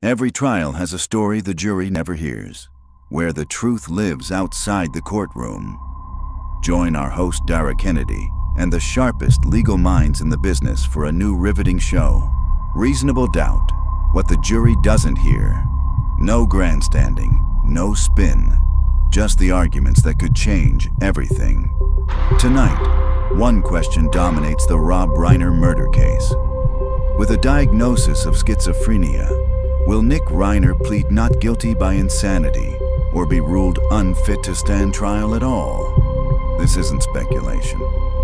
Every trial has a story the jury never hears, where the truth lives outside the courtroom. Join our host Dara Kennedy and the sharpest legal minds in the business for a new riveting show, Reasonable Doubt, What the Jury Doesn't Hear. No grandstanding, no spin, just the arguments that could change everything. Tonight, one question dominates the Rob Reiner murder case. With a diagnosis of schizophrenia, will Nick Reiner plead not guilty by insanity or be ruled unfit to stand trial at all? This isn't speculation.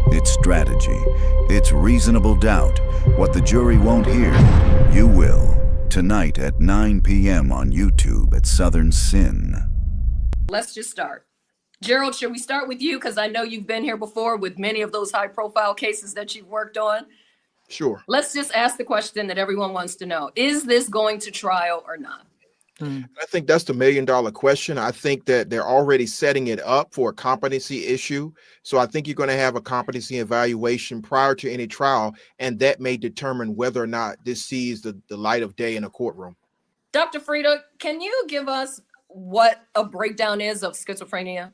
It's strategy. It's reasonable doubt. What the jury won't hear, you will. Tonight at 9 p.m. on YouTube at Southern Sin. Let's just start. Gerald, should we start with you? Because I know you've been here before with many of those high-profile cases that you've worked on. Sure. Let's just ask the question that everyone wants to know. Is this going to trial or not? I think that's the million-dollar question. I think that they're already setting it up for a competency issue. So I think you're going to have a competency evaluation prior to any trial, and that may determine whether or not this sees the light of day in a courtroom. Dr. Frieda, can you give us what a breakdown is of schizophrenia?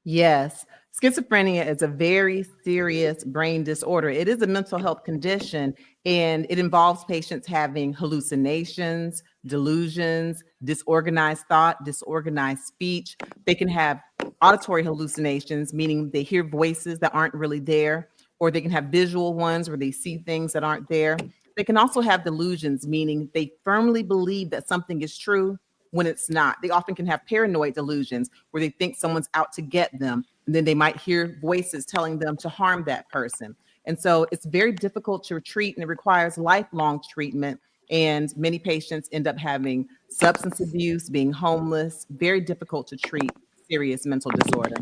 Yes. Schizophrenia is a very serious brain disorder. It is a mental health condition, and it involves patients having hallucinations, delusions, disorganized thought, disorganized speech. They can have auditory hallucinations, meaning they hear voices that aren't really there, or they can have visual ones where they see things that aren't there. They can also have delusions, meaning they firmly believe that something is true when it's not. They often can have paranoid delusions where they think someone's out to get them, and then they might hear voices telling them to harm that person. And so it's very difficult to treat, and it requires lifelong treatment. And many patients end up having substance abuse, being homeless, very difficult to treat serious mental disorder.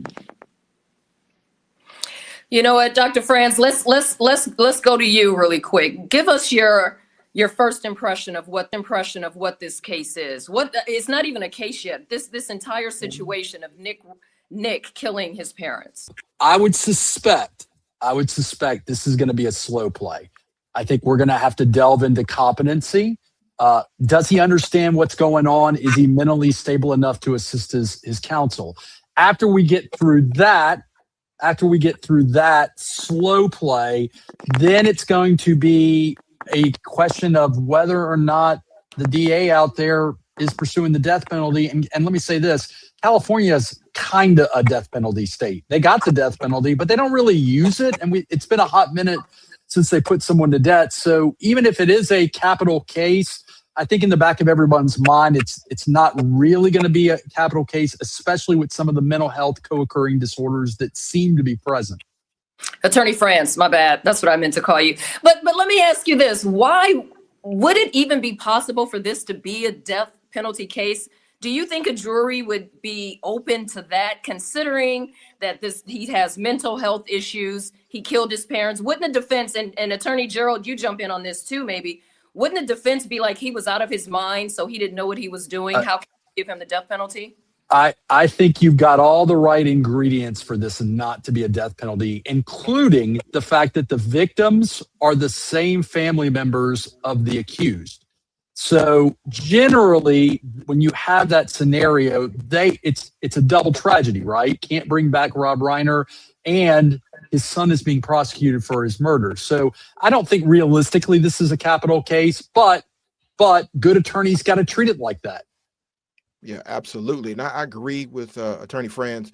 You know what, Dr. Franz, let's go to you really quick. Give us your first impression of what this case is. It's not even a case yet. This entire situation of Nick killing his parents. I would suspect this is going to be a slow play. I think we're going to have to delve into competency. Does he understand what's going on? Is he mentally stable enough to assist his counsel? After we get through that slow play, then it's going to be a question of whether or not the DA out there is pursuing the death penalty. And let me say this, California is kind of a death penalty state. They got the death penalty, but they don't really use it. And it's been a hot minute since they put someone to death. So even if it is a capital case, I think in the back of everyone's mind, it's not really going to be a capital case, especially with some of the mental health co-occurring disorders that seem to be present. Attorney Franz, my bad. That's what I meant to call you. But let me ask you this. Why would it even be possible for this to be a death penalty case? Do you think a jury would be open to that, considering that he has mental health issues, he killed his parents? Wouldn't the defense, and Attorney Gerald, you jump in on this too maybe, wouldn't the defense be like he was out of his mind, so he didn't know what he was doing? How can you give him the death penalty? I think you've got all the right ingredients for this not to be a death penalty, including the fact that the victims are the same family members of the accused. So generally, when you have that scenario, it's a double tragedy, right? Can't bring back Rob Reiner, and his son is being prosecuted for his murder. So I don't think realistically this is a capital case, but good attorneys got to treat it like that. Yeah, absolutely. And I agree with Attorney Franz.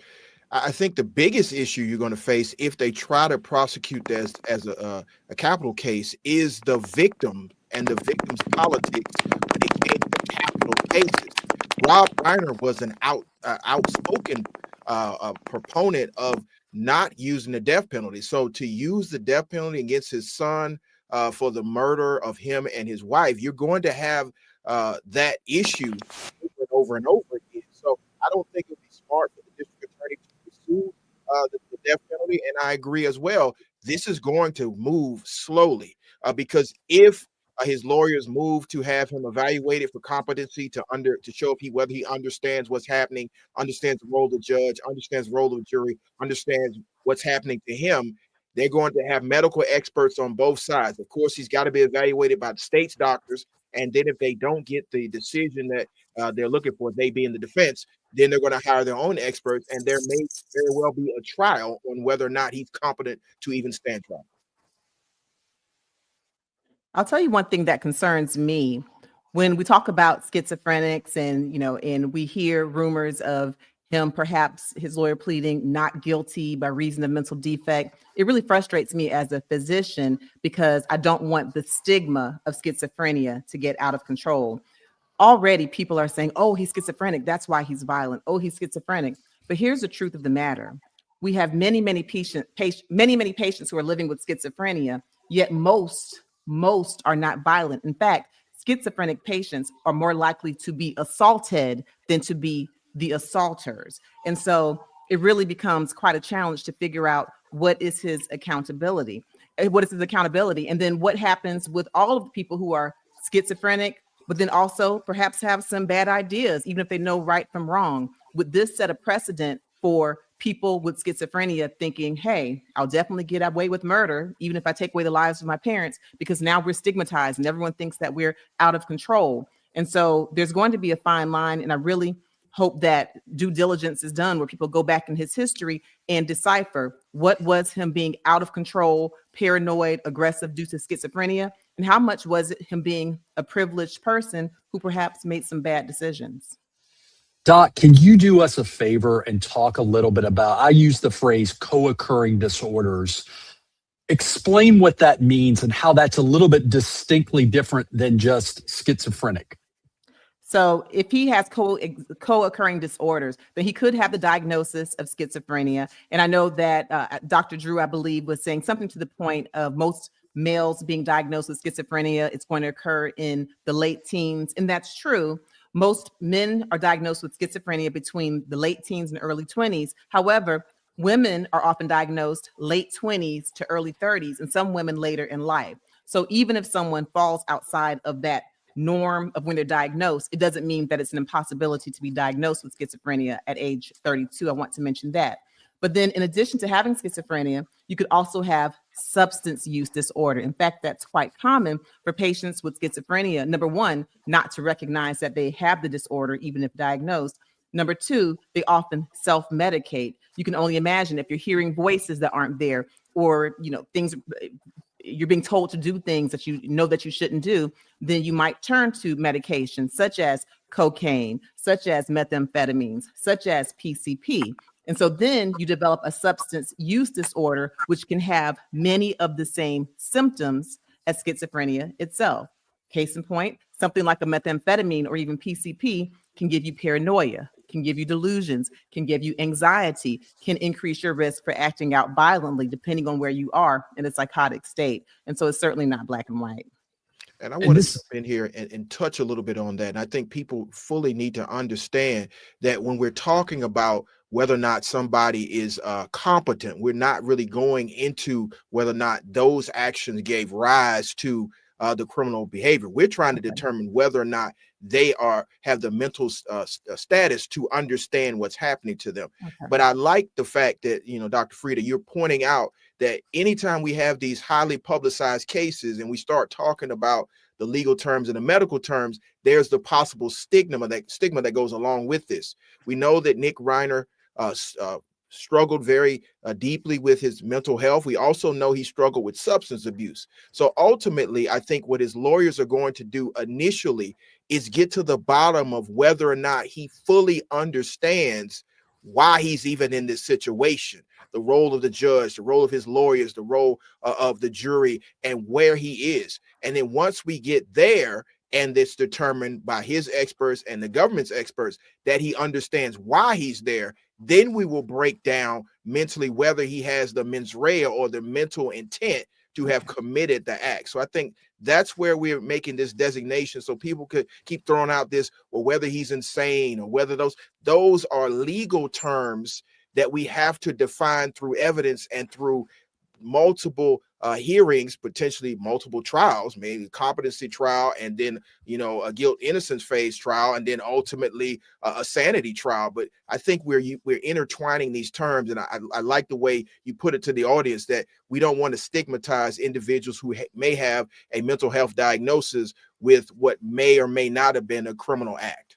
I think the biggest issue you're going to face if they try to prosecute this as a capital case is the victim and the victim's politics when it came to capital cases. Rob Reiner was an outspoken proponent of not using the death penalty. So to use the death penalty against his son for the murder of him and his wife, you're going to have that issue over and over again. So I don't think it'd be smart for the district attorney to pursue the death penalty. And I agree as well. This is going to move slowly because if his lawyers move to have him evaluated for competency to show whether he understands what's happening, understands the role of the judge, understands the role of the jury, understands what's happening to him, they're going to have medical experts on both sides. Of course, he's got to be evaluated by the state's doctors And then if they don't get the decision that they're looking for, they being the defense, then they're going to hire their own experts, and there may very well be a trial on whether or not he's competent to even stand trial. I'll tell you one thing that concerns me when we talk about schizophrenics and we hear rumors of him, perhaps his lawyer pleading not guilty by reason of mental defect. It really frustrates me as a physician because I don't want the stigma of schizophrenia to get out of control. Already people are saying, oh, he's schizophrenic, that's why he's violent. Oh, he's schizophrenic. But here's the truth of the matter. We have many patients who are living with schizophrenia, yet most are not violent. In fact, schizophrenic patients are more likely to be assaulted than to be the assaulters. And so it really becomes quite a challenge to figure out what is his accountability. And then what happens with all of the people who are schizophrenic, but then also perhaps have some bad ideas, even if they know right from wrong. Would this set a precedent for people with schizophrenia thinking, hey, I'll definitely get away with murder, even if I take away the lives of my parents, because now we're stigmatized and everyone thinks that we're out of control. And so there's going to be a fine line. And I really hope that due diligence is done where people go back in his history and decipher what was him being out of control, paranoid, aggressive due to schizophrenia, and how much was it him being a privileged person who perhaps made some bad decisions. Doc, can you do us a favor and talk a little bit about, I use the phrase co-occurring disorders. Explain what that means and how that's a little bit distinctly different than just schizophrenic. So if he has co-occurring disorders, then he could have the diagnosis of schizophrenia. And I know that Dr. Drew, I believe, was saying something to the point of most males being diagnosed with schizophrenia, it's going to occur in the late teens. And that's true. Most men are diagnosed with schizophrenia between the late teens and early 20s. However, women are often diagnosed late 20s to early 30s, and some women later in life. So even if someone falls outside of that norm of when they're diagnosed, it doesn't mean that it's an impossibility to be diagnosed with schizophrenia at age 32. I want to mention that. But then in addition to having schizophrenia, you could also have substance use disorder. In fact, that's quite common for patients with schizophrenia. Number one, not to recognize that they have the disorder, even if diagnosed. Number two, they often self-medicate. You can only imagine if you're hearing voices that aren't there, or things, you're being told to do things that you know that you shouldn't do, then you might turn to medications such as cocaine, such as methamphetamines, such as PCP. And so then you develop a substance use disorder, which can have many of the same symptoms as schizophrenia itself. Case in point, something like a methamphetamine or even PCP can give you paranoia, can give you delusions, can give you anxiety, can increase your risk for acting out violently, depending on where you are in a psychotic state. And so it's certainly not black and white. And I want to jump in here and touch a little bit on that. And I think people fully need to understand that when we're talking about whether or not somebody is competent, we're not really going into whether or not those actions gave rise to the criminal behavior. We're trying to determine whether or not they have the mental status to understand what's happening to them. Okay. But I like the fact that, Dr. Frieda, you're pointing out that anytime we have these highly publicized cases and we start talking about the legal terms and the medical terms, there's the possible stigma that goes along with this. We know that Nick Reiner struggled very deeply with his mental health. We also know he struggled with substance abuse. So ultimately, I think what his lawyers are going to do initially is get to the bottom of whether or not he fully understands why he's even in this situation, the role of the judge, the role of his lawyers, the role of the jury, and where he is. And then once we get there, and it's determined by his experts and the government's experts that he understands why he's there, then we will break down mentally whether he has the mens rea or the mental intent to have committed the act. So I think that's where we're making this designation, so people could keep throwing out this, or whether he's insane, or whether those are legal terms that we have to define through evidence and through multiple hearings, potentially multiple trials, maybe competency trial, and then a guilt innocence phase trial, and then ultimately a sanity trial. But I think we're intertwining these terms, and I like the way you put it to the audience, that we don't want to stigmatize individuals who may have a mental health diagnosis with what may or may not have been a criminal act.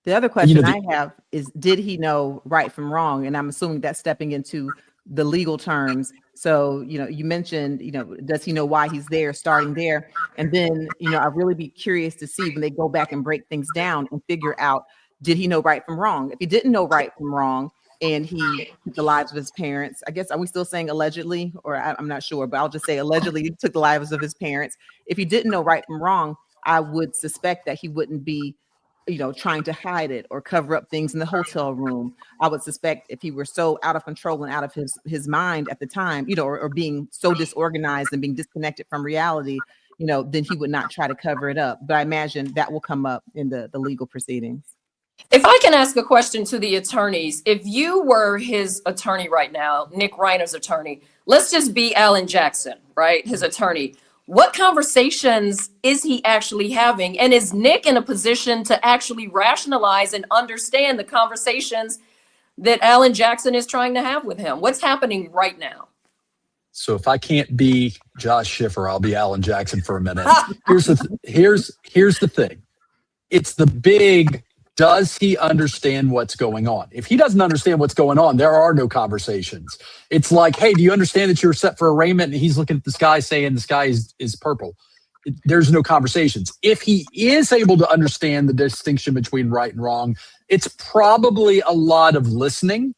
The other question I have is, did he know right from wrong? And I'm assuming that's stepping into the legal terms. So, you mentioned, does he know why he's there, starting there? And then, I'd really be curious to see when they go back and break things down and figure out, did he know right from wrong? If he didn't know right from wrong and he took the lives of his parents, I guess, are we still saying allegedly? Or I'm not sure, but I'll just say allegedly he took the lives of his parents. If he didn't know right from wrong, I would suspect that he wouldn't be trying to hide it or cover up things in the hotel room. I would suspect if he were so out of control and out of his mind at the time, or being so disorganized and being disconnected from reality, then he would not try to cover it up. But I imagine that will come up in the legal proceedings. If I can ask a question to the attorneys, if you were his attorney right now, Nick Reiner's attorney, let's just be Alan Jackson, right? His attorney. What conversations is he actually having? And is Nick in a position to actually rationalize and understand the conversations that Alan Jackson is trying to have with him? What's happening right now? So if I can't be Josh Schiffer, I'll be Alan Jackson for a minute. Here's the thing. It's the big, does he understand what's going on? If he doesn't understand what's going on, there are no conversations. It's like, hey, do you understand that you're set for arraignment? And he's looking at the sky saying the sky is purple. There's no conversations. If he is able to understand the distinction between right and wrong, it's probably a lot of listening.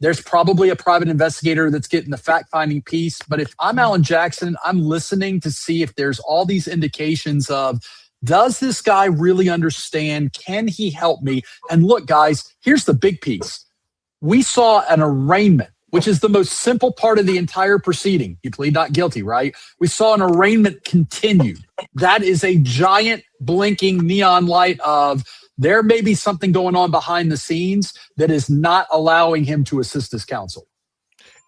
There's probably a private investigator that's getting the fact-finding piece. But if I'm Alan Jackson, I'm listening to see if there's all these indications of, does this guy really understand? Can he help me? And look, guys, here's the big piece. We saw an arraignment, which is the most simple part of the entire proceeding. You plead not guilty, right? We saw an arraignment continued. That is a giant blinking neon light of there may be something going on behind the scenes that is not allowing him to assist his counsel.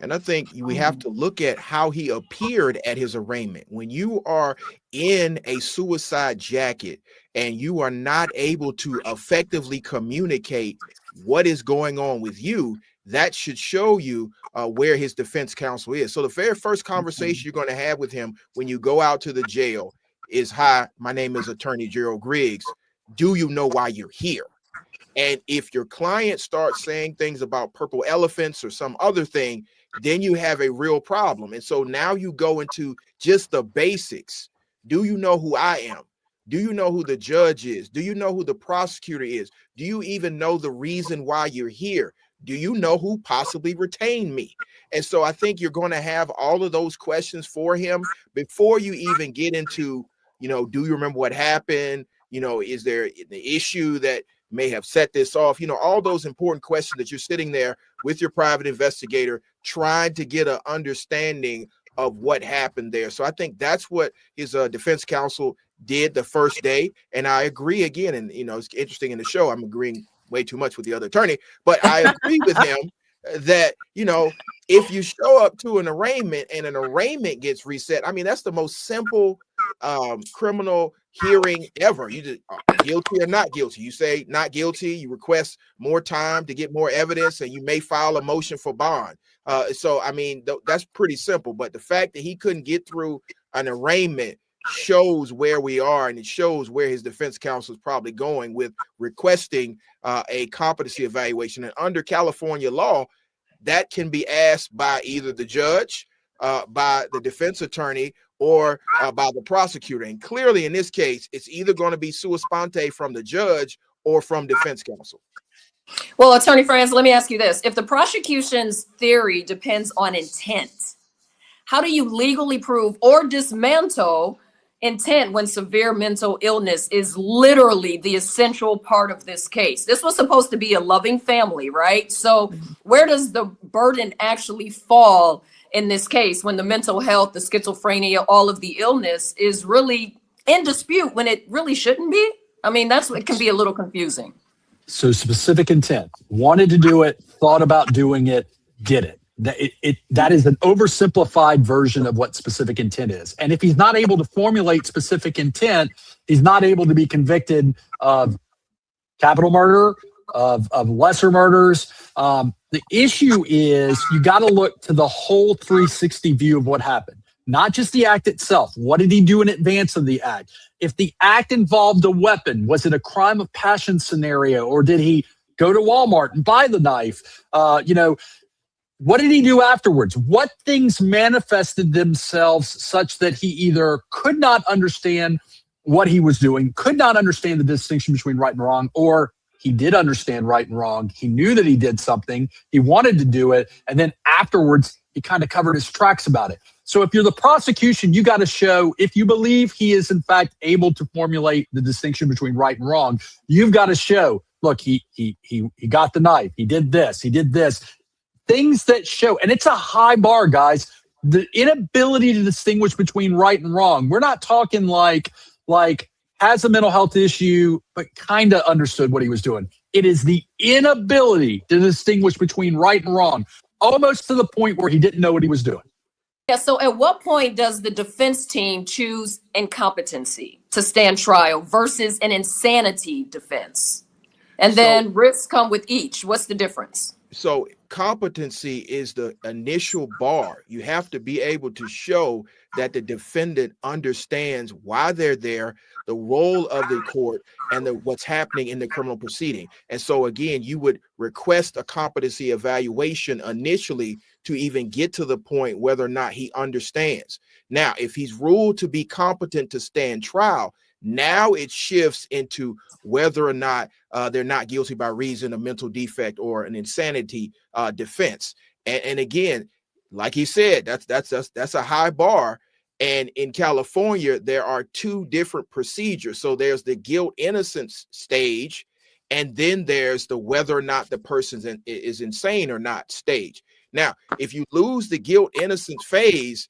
And I think we have to look at how he appeared at his arraignment. When you are in a suicide jacket and you are not able to effectively communicate what is going on with you, that should show you where his defense counsel is. So the very first conversation you're going to have with him when you go out to the jail is, hi, my name is Attorney Gerald Griggs. Do you know why you're here? And if your client starts saying things about purple elephants or some other thing, then you have a real problem. And so now you go into just the basics. Do you know who I am? Do you know who the judge is? Do you know who the prosecutor is? Do you even know the reason why you're here? Do you know who possibly retained me? And so I think you're going to have all of those questions for him before you even get into, do you remember what happened? Is there an issue that may have set this off? All those important questions that you're sitting there with your private investigator trying to get an understanding of what happened there. So I think that's what his defense counsel did the first day. And I agree again. And, it's interesting in the show, I'm agreeing way too much with the other attorney, but I agree with him that, if you show up to an arraignment and an arraignment gets reset, I mean, that's the most simple criminal hearing ever. You just guilty or not guilty. You say not guilty, you request more time to get more evidence, and you may file a motion for bond. So, I mean, that's pretty simple. But the fact that he couldn't get through an arraignment shows where we are, and it shows where his defense counsel is probably going with requesting a competency evaluation. And under California law, that can be asked by either the judge, by the defense attorney, or by the prosecutor. And clearly in this case, it's either going to be sua sponte from the judge or from defense counsel. Well, Attorney Franz, let me ask you this. If the prosecution's theory depends on intent, how do you legally prove or dismantle intent when severe mental illness is literally the essential part of this case? This was supposed to be a loving family, right? So where does the burden actually fall in this case when the mental health, the schizophrenia, all of the illness is really in dispute when it really shouldn't be? I mean, that's what can be a little confusing. So specific intent, wanted to do it, thought about doing it, did it. That is an oversimplified version of what specific intent is. And if he's not able to formulate specific intent, he's not able to be convicted of capital murder, of lesser murders. The issue is you got to look to the whole 360 view of what happened. not just the act itself. What did he do in advance of the act? If the act involved a weapon, was it a crime of passion scenario, or did he go to Walmart and buy the knife? What did he do afterwards? What things manifested themselves such that he either could not understand what he was doing, could not understand the distinction between right and wrong, or he did understand right and wrong. He knew that he did something. He wanted to do it. And then afterwards, he kind of covered his tracks about it. So if you're the prosecution, you got to show, if you believe he is in fact able to formulate the distinction between right and wrong, you've got to show, look, he got the knife. He did this. He did this. Things that show, and it's a high bar, guys, the inability to distinguish between right and wrong. We're not talking like has a mental health issue, but kind of understood what he was doing. It is the inability to distinguish between right and wrong, almost to the point where he didn't know what he was doing. Yeah, so at what point does the defense team choose incompetency to stand trial versus an insanity defense? And then risks come with each. What's the difference? So competency is the initial bar. You have to be able to show that the defendant understands why they're there, the role of the court, and what's happening in the criminal proceeding. And so again, you would request a competency evaluation initially to even get to the point whether or not he understands. Now, if he's ruled to be competent to stand trial, now it shifts into whether or not they're not guilty by reason of mental defect or an insanity defense. And again, like he said, that's a high bar. And in California, there are two different procedures. So there's the guilt innocence stage, and then there's the whether or not the person is insane or not stage. Now, if you lose the guilt innocence phase,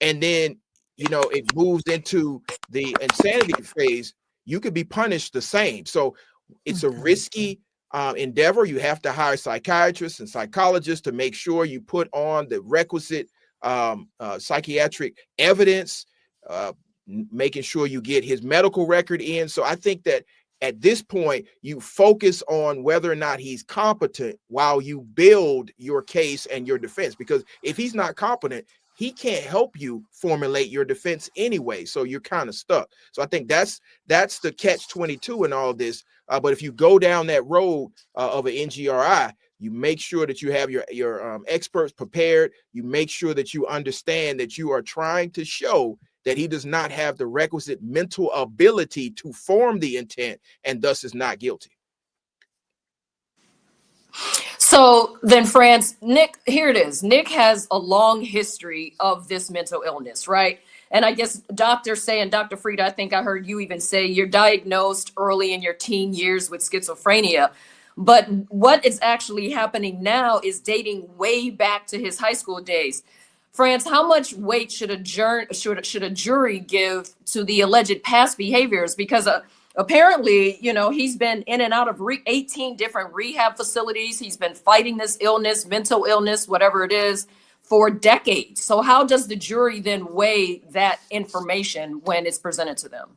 and then it moves into the insanity phase, you could be punished the same. So it's a risky endeavor. You have to hire psychiatrists and psychologists to make sure you put on the requisite psychiatric evidence, making sure you get his medical record in. So I think that at this point, you focus on whether or not he's competent while you build your case and your defense, because if he's not competent, he can't help you formulate your defense anyway. So you're kind of stuck. So I think that's the catch-22 in all this. But if you go down that road of an NGRI, you make sure that you have your experts prepared. You make sure that you understand that you are trying to show that he does not have the requisite mental ability to form the intent and thus is not guilty. So then, France, Nick, here it is. Nick has a long history of this mental illness, right? And I guess Dr. Frieda, I think I heard you even say you're diagnosed early in your teen years with schizophrenia. But what is actually happening now is dating way back to his high school days. France, how much weight should a jury give to the alleged past behaviors? Because apparently, he's been in and out of 18 different rehab facilities. He's been fighting this illness, mental illness, whatever it is, for decades. So how does the jury then weigh that information when it's presented to them?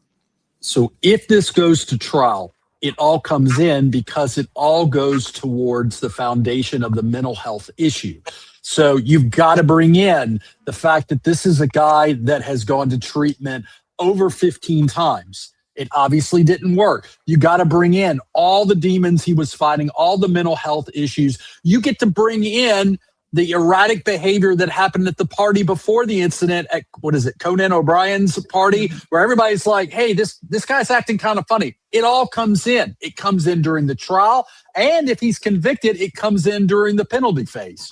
So if this goes to trial, it all comes in because it all goes towards the foundation of the mental health issue. So you've got to bring in the fact that this is a guy that has gone to treatment over 15 times. It obviously didn't work. You got to bring in all the demons he was fighting, all the mental health issues. You get to bring in the erratic behavior that happened at the party before the incident at, Conan O'Brien's party, where everybody's like, hey, this guy's acting kind of funny. It all comes in. It comes in during the trial. And if he's convicted, it comes in during the penalty phase.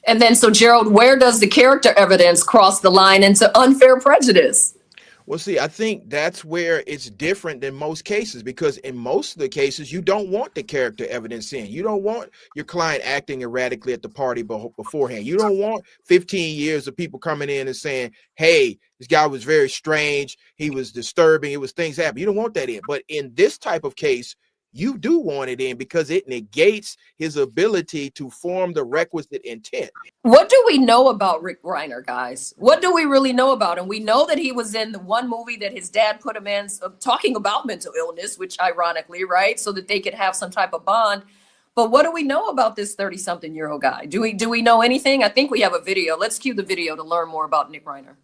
And then, so Gerald, where does the character evidence cross the line into unfair prejudice? Well, see, I think that's where it's different than most cases, because in most of the cases, you don't want the character evidence in. You don't want your client acting erratically at the party beforehand. You don't want 15 years of people coming in and saying, hey, this guy was very strange. He was disturbing. It was things happening. You don't want that in. But in this type of case, you do want it in because it negates his ability to form the requisite intent. What do we know about Rick Reiner, guys? What do we really know about him? We know that he was in the one movie that his dad put him in, talking about mental illness, which ironically, right, so that they could have some type of bond. But what do we know about this 30-something-year-old guy? Do we know anything? I think we have a video. Let's cue the video to learn more about Nick Reiner.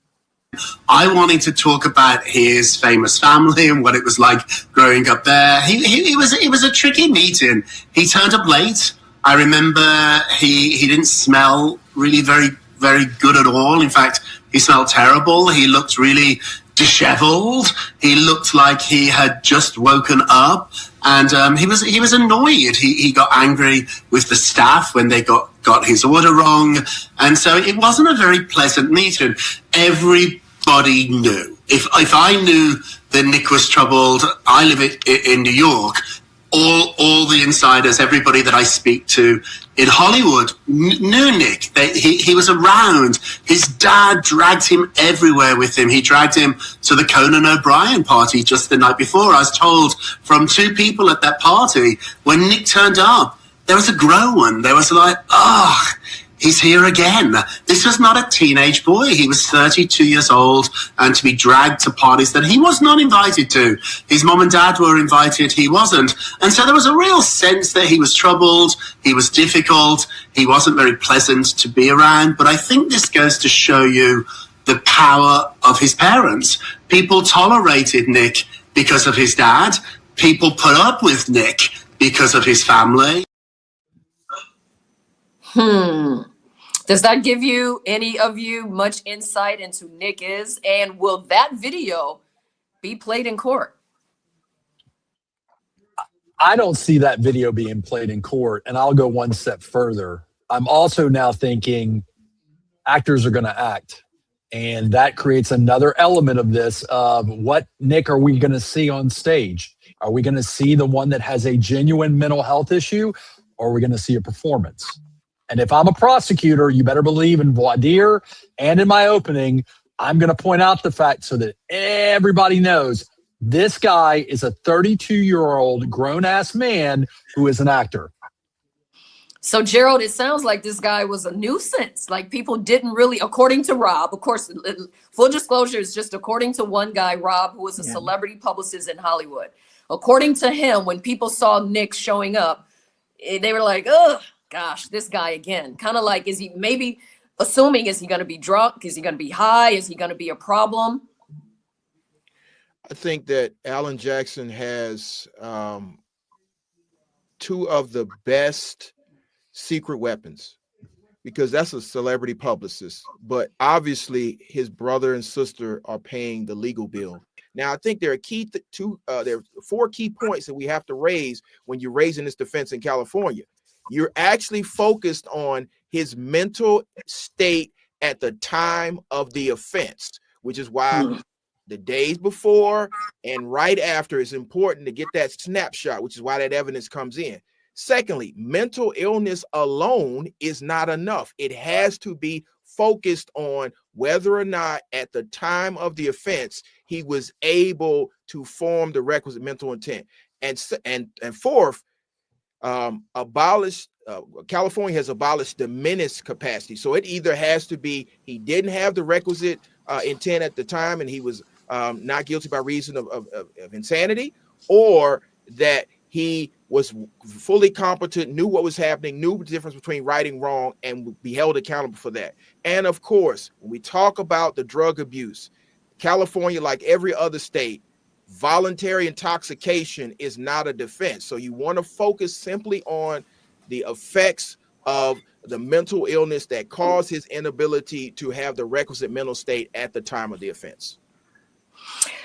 I wanted to talk about his famous family and what it was like growing up there. It was a tricky meeting. He turned up late. I remember he didn't smell really very good at all. In fact, he smelled terrible. He looked really disheveled. He looked like he had just woken up, and he was annoyed. He got angry with the staff when they got his order wrong, and so it wasn't a very pleasant meeting. Everybody knew. If I knew that Nick was troubled, I live in New York. All the insiders, everybody that I speak to in Hollywood knew Nick. He was around. His dad dragged him everywhere with him. He dragged him to the Conan O'Brien party just the night before. I was told from two people at that party, when Nick turned up, there was a groan. There was like, oh, he's here again. This was not a teenage boy. He was 32 years old, and to be dragged to parties that he was not invited to. His mom and dad were invited, he wasn't. And so there was a real sense that he was troubled, he was difficult, he wasn't very pleasant to be around. But I think this goes to show you the power of his parents. People tolerated Nick because of his dad. People put up with Nick because of his family. Does that give any of you much insight into who Nick is? And will that video be played in court? I don't see that video being played in court, and I'll go one step further. I'm also now thinking actors are going to act, and that creates another element of this of what Nick are we going to see on stage? Are we going to see the one that has a genuine mental health issue, or are we going to see a performance? And if I'm a prosecutor, you better believe in voir dire and in my opening, I'm going to point out the fact so that everybody knows this guy is a 32-year-old grown-ass man who is an actor. So, Gerald, it sounds like this guy was a nuisance. Like, people didn't really, according to Rob, of course, full disclosure is just according to one guy, Rob, who was a celebrity publicist in Hollywood. According to him, when people saw Nick showing up, they were like, ugh. Gosh, this guy again. Kind of like, is he maybe assuming, is he going to be drunk? Is he going to be high? Is he going to be a problem? I think that Alan Jackson has two of the best secret weapons, because that's a celebrity publicist. But obviously, his brother and sister are paying the legal bill. Now, I think there are there are 4 key points that we have to raise when you're raising this defense in California. You're actually focused on his mental state at the time of the offense, which is why the days before and right after is important to get that snapshot, which is why that evidence comes in. Secondly, mental illness alone is not enough. It has to be focused on whether or not at the time of the offense he was able to form the requisite mental intent. And fourth, California has abolished diminished capacity. So it either has to be he didn't have the requisite intent at the time and he was not guilty by reason of insanity, or that he was fully competent, knew what was happening, knew the difference between right and wrong, and would be held accountable for that. And of course, when we talk about the drug abuse, California, like every other state, voluntary intoxication is not a defense. So you want to focus simply on the effects of the mental illness that caused his inability to have the requisite mental state at the time of the offense.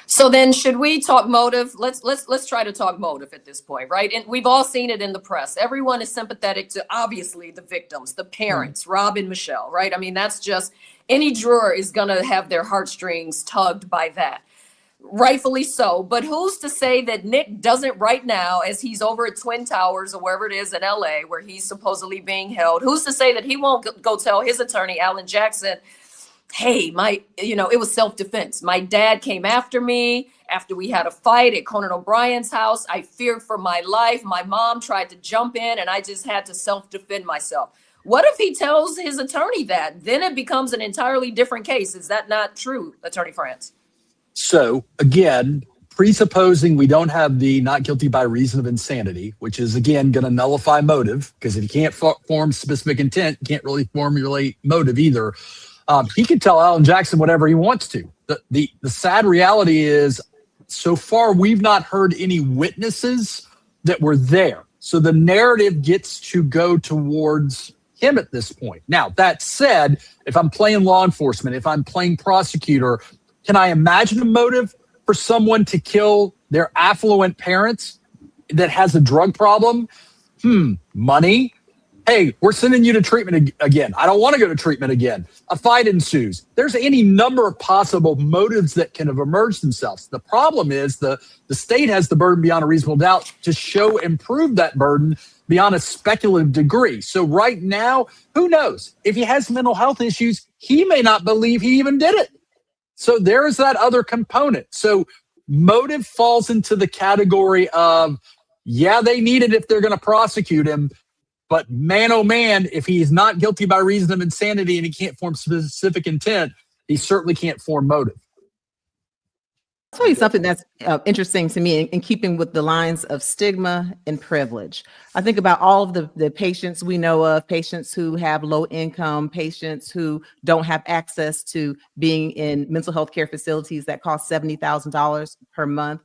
So then, should we talk motive? Let's try to talk motive at this point, right? And we've all seen it in the press. Everyone is sympathetic to, obviously, the victims, the parents, Rob and Michelle, right? I mean, that's just, any juror is going to have their heartstrings tugged by that. Rightfully so. But who's to say that Nick doesn't right now, as he's over at Twin Towers or wherever it is in LA, where he's supposedly being held, who's to say that he won't go tell his attorney, Alan Jackson, hey, it was self-defense. My dad came after me after we had a fight at Conan O'Brien's house. I feared for my life. My mom tried to jump in and I just had to self-defend myself. What if he tells his attorney that? Then it becomes an entirely different case. Is that not true, Attorney France? So again, presupposing we don't have the not guilty by reason of insanity, which is, again, going to nullify motive, because if you can't form specific intent, you can't really formulate motive either. He can tell Alan Jackson whatever he wants to. The sad reality is, so far, we've not heard any witnesses that were there. So the narrative gets to go towards him at this point. Now, that said, if I'm playing law enforcement, if I'm playing prosecutor, can I imagine a motive for someone to kill their affluent parents that has a drug problem? Money. Hey, we're sending you to treatment again. I don't want to go to treatment again. A fight ensues. There's any number of possible motives that can have emerged themselves. The problem is the state has the burden beyond a reasonable doubt to show and prove that burden beyond a speculative degree. So right now, who knows? If he has mental health issues, he may not believe he even did it. So there is that other component. So motive falls into the category of, yeah, they need it if they're going to prosecute him. But man, oh man, if he's not guilty by reason of insanity and he can't form specific intent, he certainly can't form motive. I'll tell you something that's interesting to me in keeping with the lines of stigma and privilege. I think about all of the patients we know of, patients who have low income, patients who don't have access to being in mental health care facilities that cost $70,000 per month.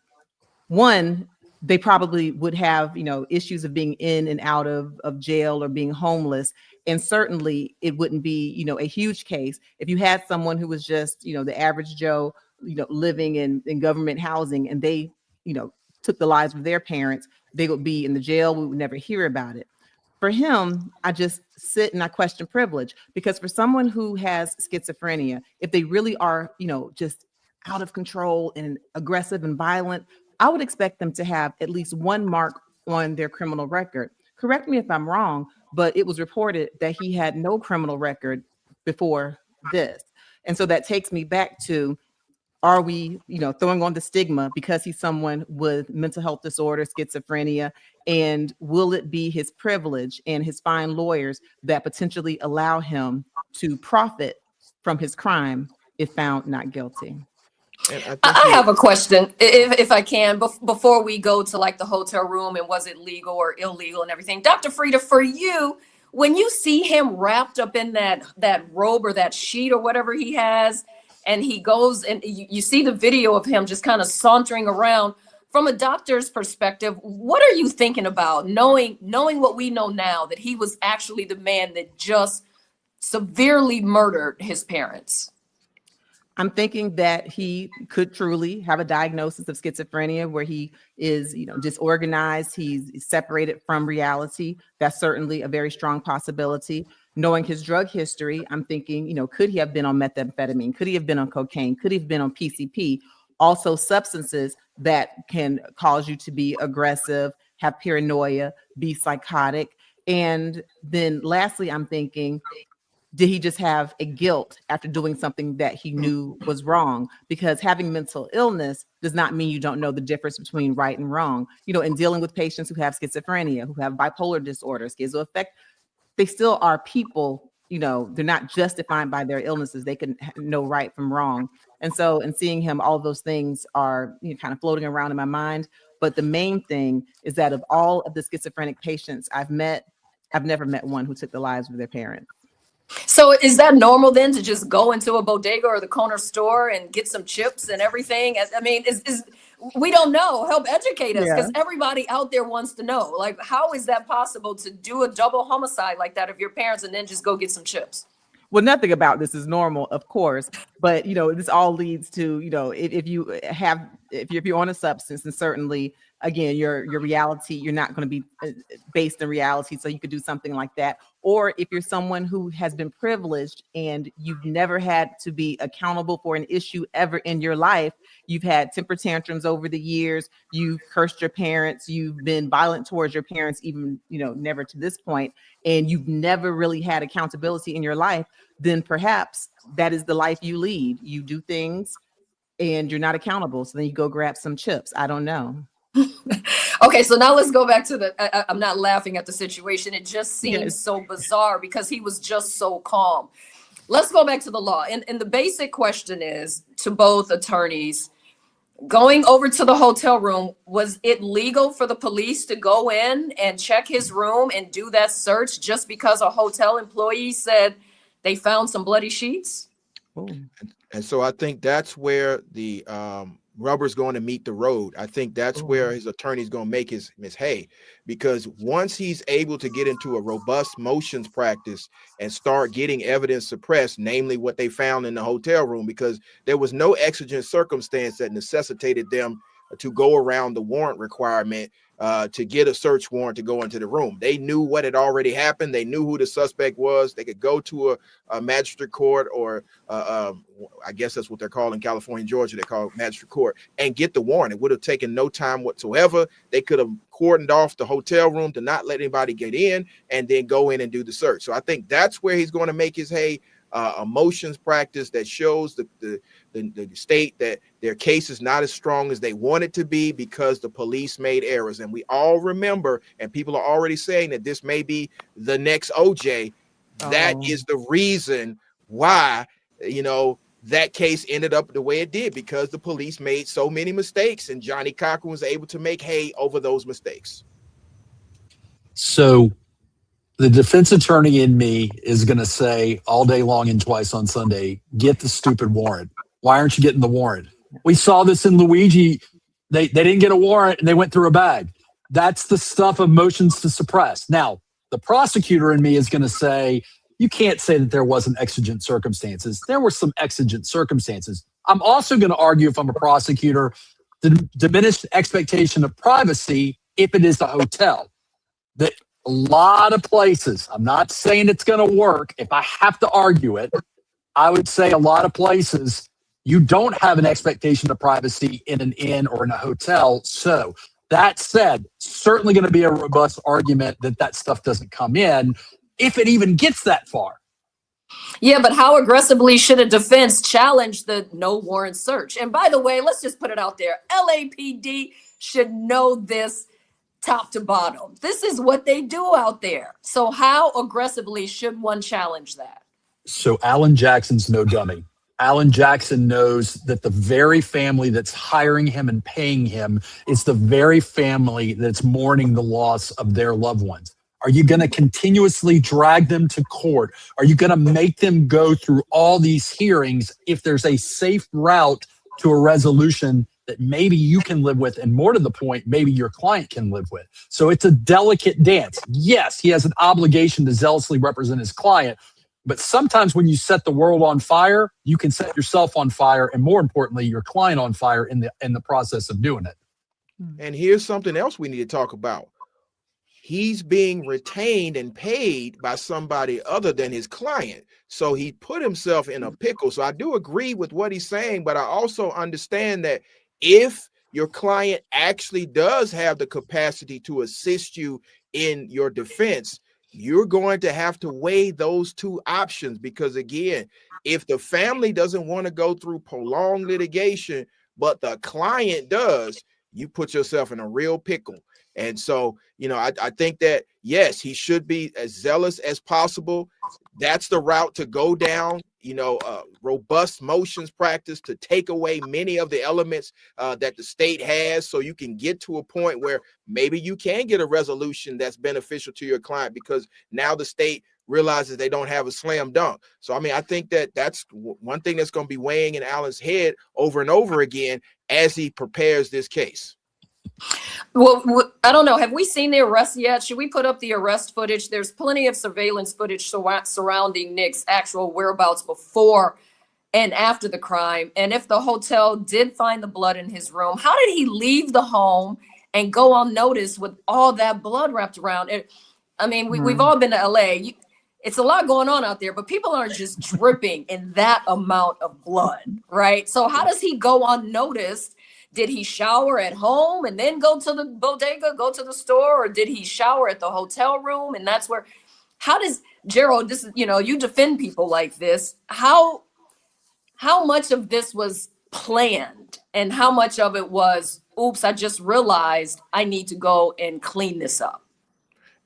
One, they probably would have, issues of being in and out of jail or being homeless. And certainly it wouldn't be, a huge case if you had someone who was just, the average Joe, living in government housing, and they, took the lives of their parents. They would be in the jail. We would never hear about it. For him, I just sit and I question privilege, because for someone who has schizophrenia, if they really are, just out of control and aggressive and violent, I would expect them to have at least one mark on their criminal record. Correct me if I'm wrong, but it was reported that he had no criminal record before this. And so that takes me back to, are we, throwing on the stigma because he's someone with mental health disorder, schizophrenia, and will it be his privilege and his fine lawyers that potentially allow him to profit from his crime if found not guilty? I have a question, if I can, before we go to like the hotel room and was it legal or illegal and everything. Dr. Frieda, for you, when you see him wrapped up in that robe or that sheet or whatever he has, and he goes and you see the video of him just kind of sauntering around, from a doctor's perspective, what are you thinking about knowing what we know now, that he was actually the man that just severely murdered his parents? I'm thinking that he could truly have a diagnosis of schizophrenia where he is, disorganized. He's separated from reality. That's certainly a very strong possibility. Knowing his drug history, I'm thinking, could he have been on methamphetamine? Could he have been on cocaine? Could he have been on PCP? Also substances that can cause you to be aggressive, have paranoia, be psychotic. And then lastly, I'm thinking, did he just have a guilt after doing something that he knew was wrong? Because having mental illness does not mean you don't know the difference between right and wrong. In dealing with patients who have schizophrenia, who have bipolar disorder, schizoaffective, they still are people, they're not just defined by their illnesses. They can know right from wrong. And so in seeing him, all of those things are kind of floating around in my mind. But the main thing is that of all of the schizophrenic patients I've met, I've never met one who took the lives of their parents. So is that normal then to just go into a bodega or the corner store and get some chips and everything? I mean, is we don't know. Help educate us, because everybody out there wants to know. Like, how is that possible to do a double homicide like that of your parents and then just go get some chips? Well, nothing about this is normal, of course, but this all leads to if you're on a substance, and certainly again your reality, you're not going to be based in reality, so you could do something like that. Or if you're someone who has been privileged and you've never had to be accountable for an issue ever in your life, you've had temper tantrums over the years, you've cursed your parents, you've been violent towards your parents, even never to this point, and you've never really had accountability in your life, then perhaps that is the life you lead. You do things and you're not accountable. So then you go grab some chips. I don't know. Okay, so now let's go back to I'm not laughing at the situation. It just seems so bizarre because he was just so calm. Let's go back to the law. And the basic question is to both attorneys, Going over to the hotel room, was it legal for the police to go in and check his room and do that search just because a hotel employee said they found some bloody sheets? Oh. And so I think that's where the rubber's going to meet the road. I think that's where his attorney's going to make his hay, because once he's able to get into a robust motions practice and start getting evidence suppressed, namely what they found in the hotel room, because there was no exigent circumstance that necessitated them to go around the warrant requirement to get a search warrant to go into the room. They knew what had already happened. They knew who the suspect was. They could go to a magistrate court, or I guess that's what they're called in California and Georgia. They call it magistrate court, and get the warrant. It would have taken no time whatsoever. They could have cordoned off the hotel room to not let anybody get in, and then go in and do the search. So I think that's where he's going to make his hay. A motions practice that shows the state that their case is not as strong as they want it to be because the police made errors. And we all remember, and people are already saying that this may be the next OJ. That is the reason why, that case ended up the way it did, because the police made so many mistakes, and Johnny Cochran was able to make hay over those mistakes. So the defense attorney in me is going to say all day long and twice on Sunday, get the stupid warrant. Why aren't you getting the warrant? We saw this in Luigi. They didn't get a warrant and they went through a bag. That's the stuff of motions to suppress. Now, the prosecutor in me is going to say, you can't say that there wasn't exigent circumstances. There were some exigent circumstances. I'm also going to argue, if I'm a prosecutor, the diminished expectation of privacy if it is a hotel. That a lot of places, I'm not saying it's going to work. If I have to argue it, I would say a lot of places you don't have an expectation of privacy in an inn or in a hotel. So that said, certainly going to be a robust argument that stuff doesn't come in, if it even gets that far. Yeah, but how aggressively should a defense challenge the no warrant search? And by the way, let's just put it out there. LAPD should know this top to bottom. This is what they do out there. So how aggressively should one challenge that? So Alan Jackson's no dummy. Alan Jackson knows that the very family that's hiring him and paying him is the very family that's mourning the loss of their loved ones. Are you going to continuously drag them to court? Are you going to make them go through all these hearings if there's a safe route to a resolution that maybe you can live with, and more to the point, maybe your client can live with? So it's a delicate dance. Yes, he has an obligation to zealously represent his client, but sometimes when you set the world on fire, you can set yourself on fire, and more importantly, your client on fire in the process of doing it. And here's something else we need to talk about. He's being retained and paid by somebody other than his client. So he put himself in a pickle. So I do agree with what he's saying, but I also understand that if your client actually does have the capacity to assist you in your defense, you're going to have to weigh those two options, because again, if the family doesn't want to go through prolonged litigation, but the client does, you put yourself in a real pickle. And so, I think that, yes, he should be as zealous as possible. That's the route to go down, robust motions practice to take away many of the elements that the state has, so you can get to a point where maybe you can get a resolution that's beneficial to your client, because now the state realizes they don't have a slam dunk. So, I think that that's one thing that's going to be weighing in Alan's head over and over again as he prepares this case. Well, I don't know. Have we seen the arrest yet? Should we put up the arrest footage? There's plenty of surveillance footage surrounding Nick's actual whereabouts before and after the crime. And if the hotel did find the blood in his room, how did he leave the home and go unnoticed with all that blood wrapped around it? We've all been to LA. It's a lot going on out there, but people aren't just dripping in that amount of blood, right? So how does he go unnoticed? Did he shower at home and then go to the bodega, go to the store, or did he shower at the hotel room? And that's where, how does, Gerald, this is, you defend people like this. How much of this was planned and how much of it was, oops, I just realized I need to go and clean this up?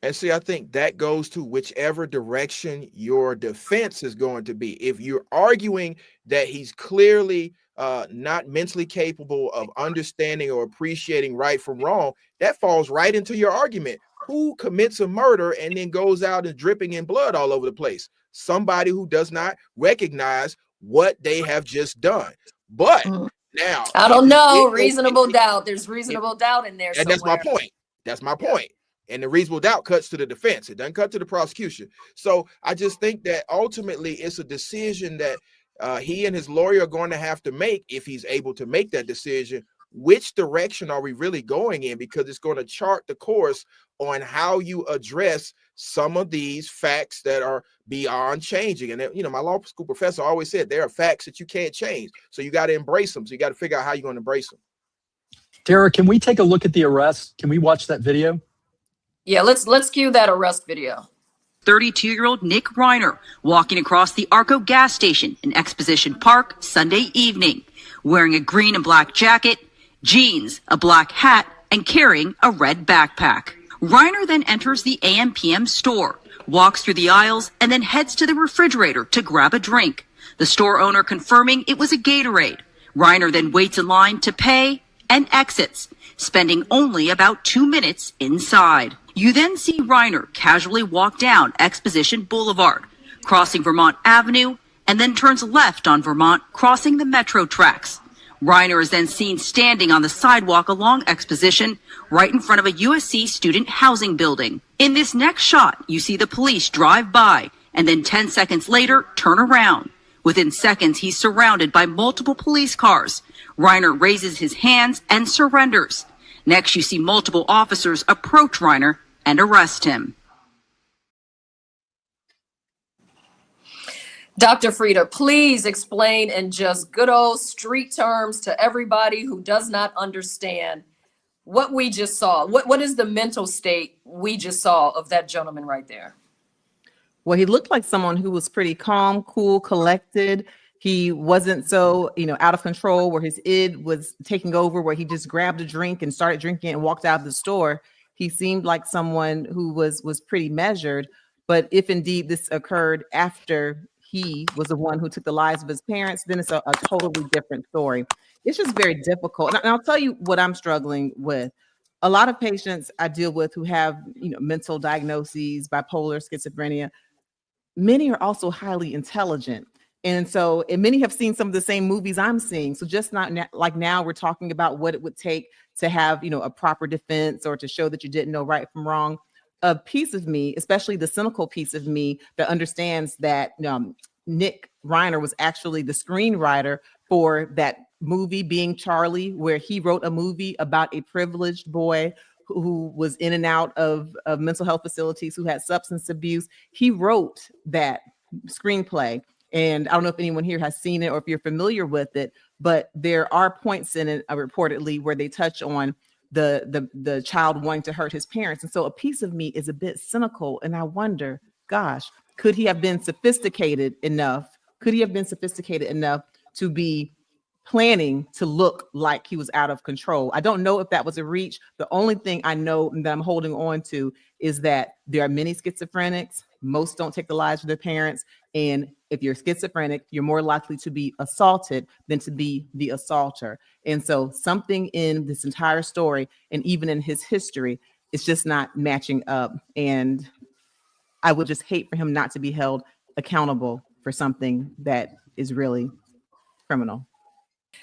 And see, I think that goes to whichever direction your defense is going to be. If you're arguing that he's clearly not mentally capable of understanding or appreciating right from wrong, that falls right into your argument. Who commits a murder and then goes out and dripping in blood all over the place? Somebody who does not recognize what they have just done. But now, I don't know. Reasonable doubt. There's reasonable doubt in there somewhere. That's my point. That's my point. And the reasonable doubt cuts to the defense. It doesn't cut to the prosecution. So I just think that ultimately it's a decision that he and his lawyer are going to have to make, if he's able to make that decision. Which direction are we really going in? Because it's going to chart the course on how you address some of these facts that are beyond changing. And, you know, my law school professor always said there are facts that you can't change. So you got to embrace them. So you got to figure out how you're going to embrace them. Tara, can we take a look at the arrest? Can we watch that video? Yeah, let's cue that arrest video. 32-year-old Nick Reiner walking across the Arco gas station in Exposition Park Sunday evening, wearing a green and black jacket, jeans, a black hat, and carrying a red backpack. Reiner then enters the AM/PM store, walks through the aisles, and then heads to the refrigerator to grab a drink. The store owner confirming it was a Gatorade. Reiner then waits in line to pay and exits, spending only about 2 minutes inside. You then see Reiner casually walk down Exposition Boulevard, crossing Vermont Avenue, and then turns left on Vermont, crossing the metro tracks. Reiner is then seen standing on the sidewalk along Exposition, right in front of a USC student housing building. In this next shot, you see the police drive by and then 10 seconds later turn around. Within seconds, he's surrounded by multiple police cars. Reiner raises his hands and surrenders. Next, you see multiple officers approach Reiner and arrest him. Dr. Frieda, please explain in just good old street terms to everybody who does not understand what we just saw. What is the mental state we just saw of that gentleman right there? Well, he looked like someone who was pretty calm, cool, collected. He wasn't so, out of control where his id was taking over, where he just grabbed a drink and started drinking and walked out of the store. He seemed like someone who was pretty measured. But if indeed this occurred after he was the one who took the lives of his parents, then it's a totally different story. It's just very difficult. And I'll tell you what I'm struggling with. A lot of patients I deal with who have, mental diagnoses, bipolar, schizophrenia, many are also highly intelligent. And many have seen some of the same movies I'm seeing. So just not like now we're talking about what it would take to have, a proper defense or to show that you didn't know right from wrong. A piece of me, especially the cynical piece of me that understands that Nick Reiner was actually the screenwriter for that movie Being Charlie, where he wrote a movie about a privileged boy who was in and out of mental health facilities, who had substance abuse. He wrote that screenplay. And I don't know if anyone here has seen it or if you're familiar with it, but there are points in it reportedly where they touch on the child wanting to hurt his parents. And so a piece of me is a bit cynical. And I wonder, gosh, could he have been sophisticated enough? Could he have been sophisticated enough to be planning to look like he was out of control? I don't know if that was a reach. The only thing I know that I'm holding on to is that there are many schizophrenics. Most don't take the lives of their parents. And if you're schizophrenic, you're more likely to be assaulted than to be the assaulter. And so something in this entire story, and even in his history, is just not matching up. And I would just hate for him not to be held accountable for something that is really criminal.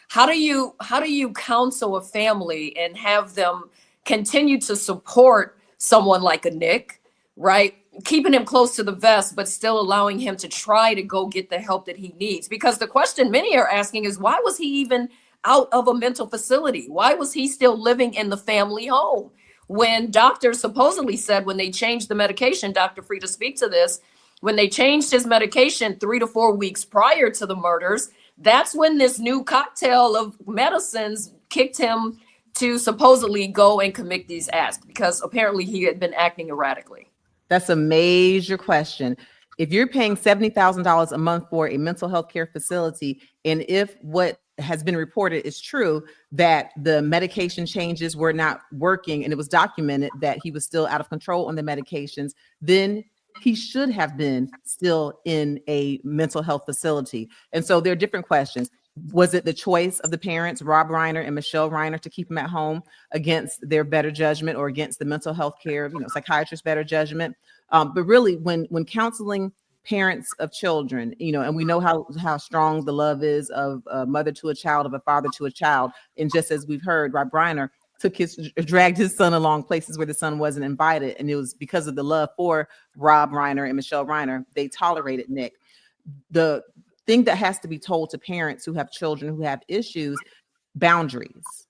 How do you counsel a family and have them continue to support someone like a Nick, right? Keeping him close to the vest, but still allowing him to try to go get the help that he needs? Because the question many are asking is, why was he even out of a mental facility? Why was he still living in the family home? When doctors supposedly said when they changed the medication, Dr. Frieda, speak to this, when they changed his medication 3 to 4 weeks prior to the murders, that's when this new cocktail of medicines kicked him to supposedly go and commit these acts, because apparently he had been acting erratically. That's a major question. If you're paying $70,000 a month for a mental health care facility, and if what has been reported is true, that the medication changes were not working, and it was documented that he was still out of control on the medications, then he should have been still in a mental health facility. And so there are different questions. Was it the choice of the parents, Rob Reiner and Michelle Reiner, to keep him at home against their better judgment or against the mental health care, psychiatrist's better judgment? But really, when counseling parents of children, and we know how strong the love is of a mother to a child, of a father to a child. And just as we've heard, Rob Reiner dragged his son along places where the son wasn't invited. And it was because of the love for Rob Reiner and Michelle Reiner, they tolerated Nick. The thing that has to be told to parents who have children who have issues, boundaries.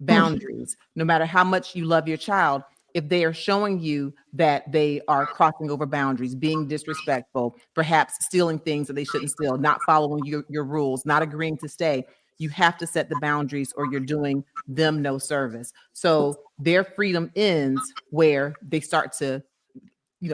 No matter how much you love your child, if they are showing you that they are crossing over boundaries, being disrespectful, perhaps stealing things that they shouldn't steal, not following your rules, not agreeing to stay, you have to set the boundaries or you're doing them no service. So their freedom ends where they start to,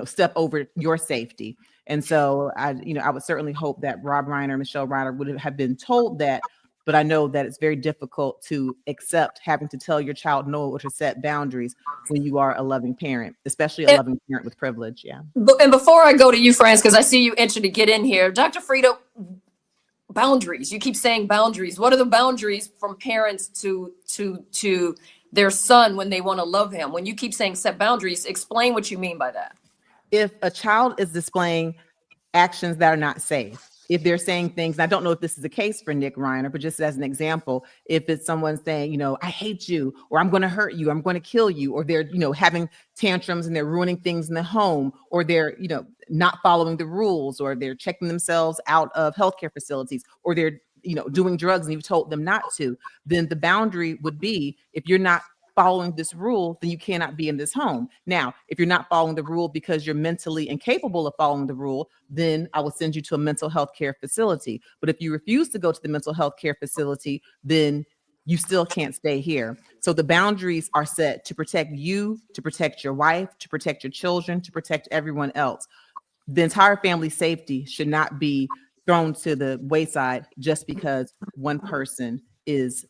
step over your safety. And so I would certainly hope that Rob Reiner, Michelle Reiner would have been told that, but I know that it's very difficult to accept having to tell your child no or to set boundaries when you are a loving parent, especially a loving parent with privilege. Yeah. And before I go to you, Franz, because I see you itching to get in here, Dr. Frida, boundaries. You keep saying boundaries. What are the boundaries from parents to their son when they want to love him? When you keep saying set boundaries, explain what you mean by that. If a child is displaying actions that are not safe, if they're saying things, and I don't know if this is the case for Nick Reiner, but just as an example, if it's someone saying, I hate you, or I'm going to hurt you, I'm going to kill you, or they're, having tantrums and they're ruining things in the home, or they're, not following the rules, or they're checking themselves out of healthcare facilities, or they're, doing drugs and you've told them not to, then the boundary would be, if you're not following this rule, then you cannot be in this home. Now, if you're not following the rule because you're mentally incapable of following the rule, then I will send you to a mental health care facility. But if you refuse to go to the mental health care facility, then you still can't stay here. So the boundaries are set to protect you, to protect your wife, to protect your children, to protect everyone else. The entire family safety should not be thrown to the wayside just because one person is,